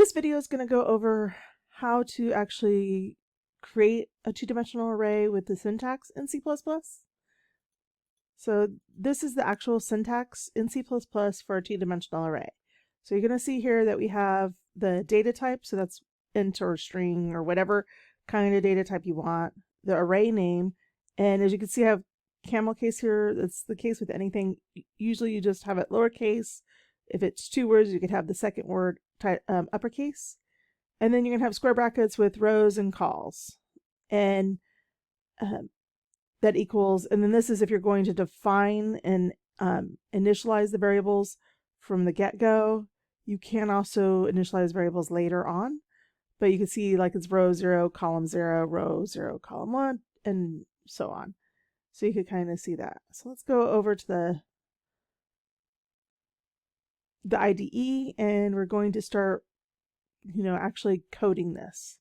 This video is going to go over how to actually create a two-dimensional array with the syntax in C++. So this is the actual syntax in C++ for a two-dimensional array. So you're going to see here that we have the data type, so that's int or string or whatever kind of data type you want, the array name, and as you can see I have camel case here. That's the case with anything. Usually you just have it lowercase. If it's 2 words, you could have the second word uppercase. And then you're going to have square brackets with rows and calls. And that equals, and then this is if you're going to define and initialize the variables from the get-go. You can also initialize variables later on, but you can see like it's row 0, column 0, row 0, column 1, and so on. So you could kind of see that. So let's go over to the IDE, and we're going to start, actually coding this.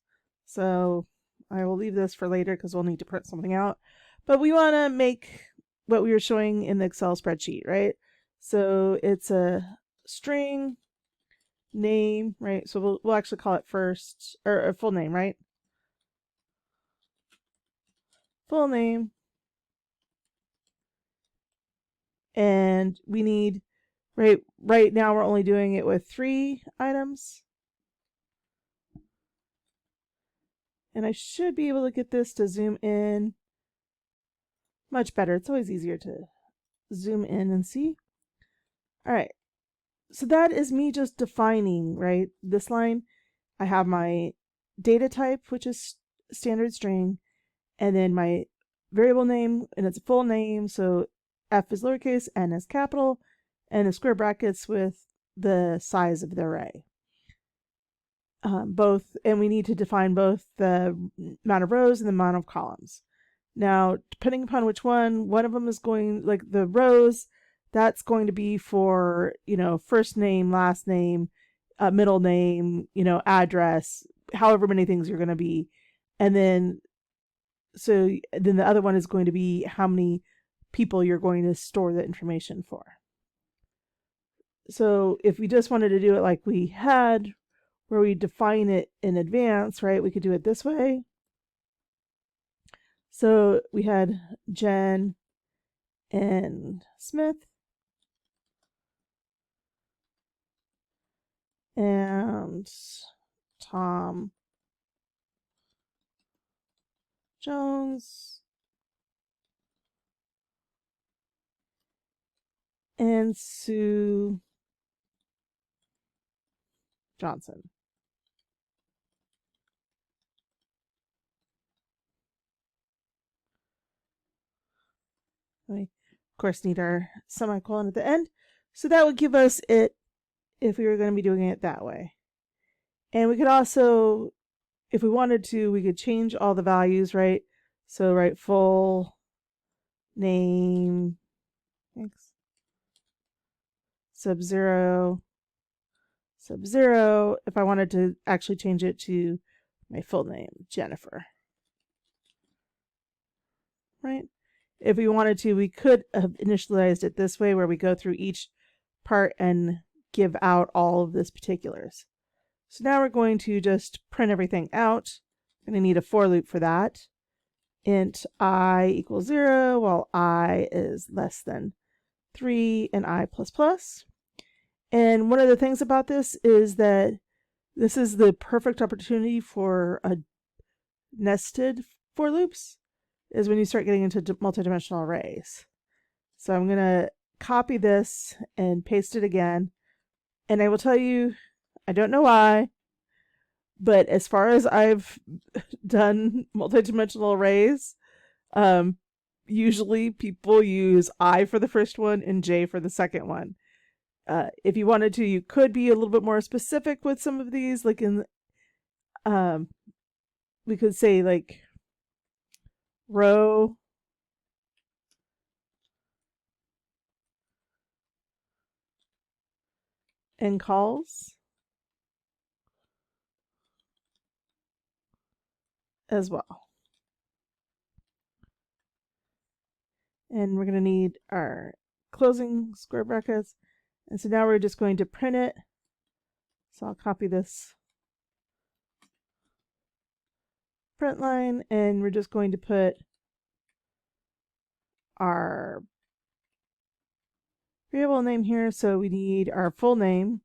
So I will leave this for later because we'll need to print something out. But we want to make what we were showing in the Excel spreadsheet, right? So it's a string name, right? So we'll actually call it first, or a full name, right? Full name. And we need, right now we're only doing it with 3 items. And I should be able to get this to zoom in much better. It's always easier to zoom in and see. All right. So that is me just defining, right? This line, I have my data type, which is standard string, and then my variable name, and it's a full name. So F is lowercase, N is capital, and the square brackets with the size of the array. And we need to define both the amount of rows and the amount of columns. Now, depending upon which one of them is going, like the rows, that's going to be for, first name, last name, middle name, address, however many things you're going to be. And then, then the other one is going to be how many people you're going to store the information for. So if we just wanted to do it like we had, where we define it in advance, right, we could do it this way. So we had Jen and Smith and Tom Jones and Sue Johnson. We, of course, need our semicolon at the end. So that would give us it if we were going to be doing it that way. And we could also, if we wanted to, we could change all the values, right? So write full name, sub-0, sub-0, if I wanted to actually change it to my full name, Jennifer. Right? If we wanted to, we could have initialized it this way, where we go through each part and give out all of this particulars. So now we're going to just print everything out. I'm going to need a for loop for that. Int I equals 0, while I is less than 3 and I plus plus. And one of the things about this is that this is the perfect opportunity for a nested for loops, is when you start getting into multidimensional arrays. So I'm going to copy this and paste it again. And I will tell you, I don't know why, but as far as I've done multidimensional arrays, usually people use I for the first one and J for the second one. If you wanted to, you could be a little bit more specific with some of these, like in, we could say like row and calls as well. And we're going to need our closing square brackets. And so now we're just going to print it. So I'll copy this print line, and we're just going to put our variable name here. So we need our full name,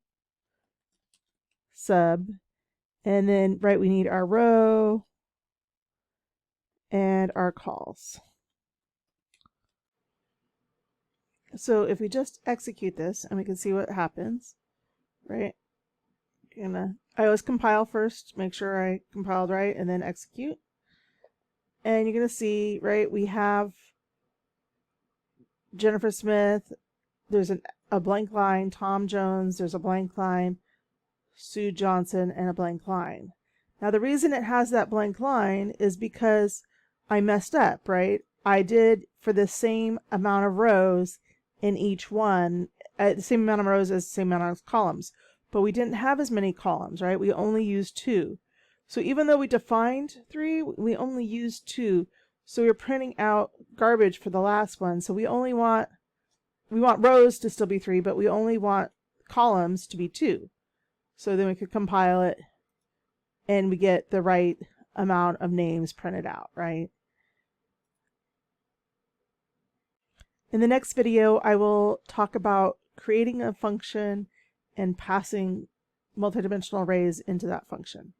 sub, and then we need our row and our calls. So if we just execute this, and we can see what happens, right? I always compile first, make sure I compiled right, and then execute. And you're gonna see, right, we have Jennifer Smith, there's a blank line, Tom Jones, there's a blank line, Sue Johnson, and a blank line. Now the reason it has that blank line is because I messed up, right? I did for the same amount of rows in each one, the same amount of rows as the same amount of columns, but we didn't have as many columns, right? We only used 2. So even though we defined 3, we only used 2. So we're printing out garbage for the last one. So we want rows to still be 3, but we only want columns to be 2. So then we could compile it and we get the right amount of names printed out, right? In the next video, I will talk about creating a function and passing multidimensional arrays into that function.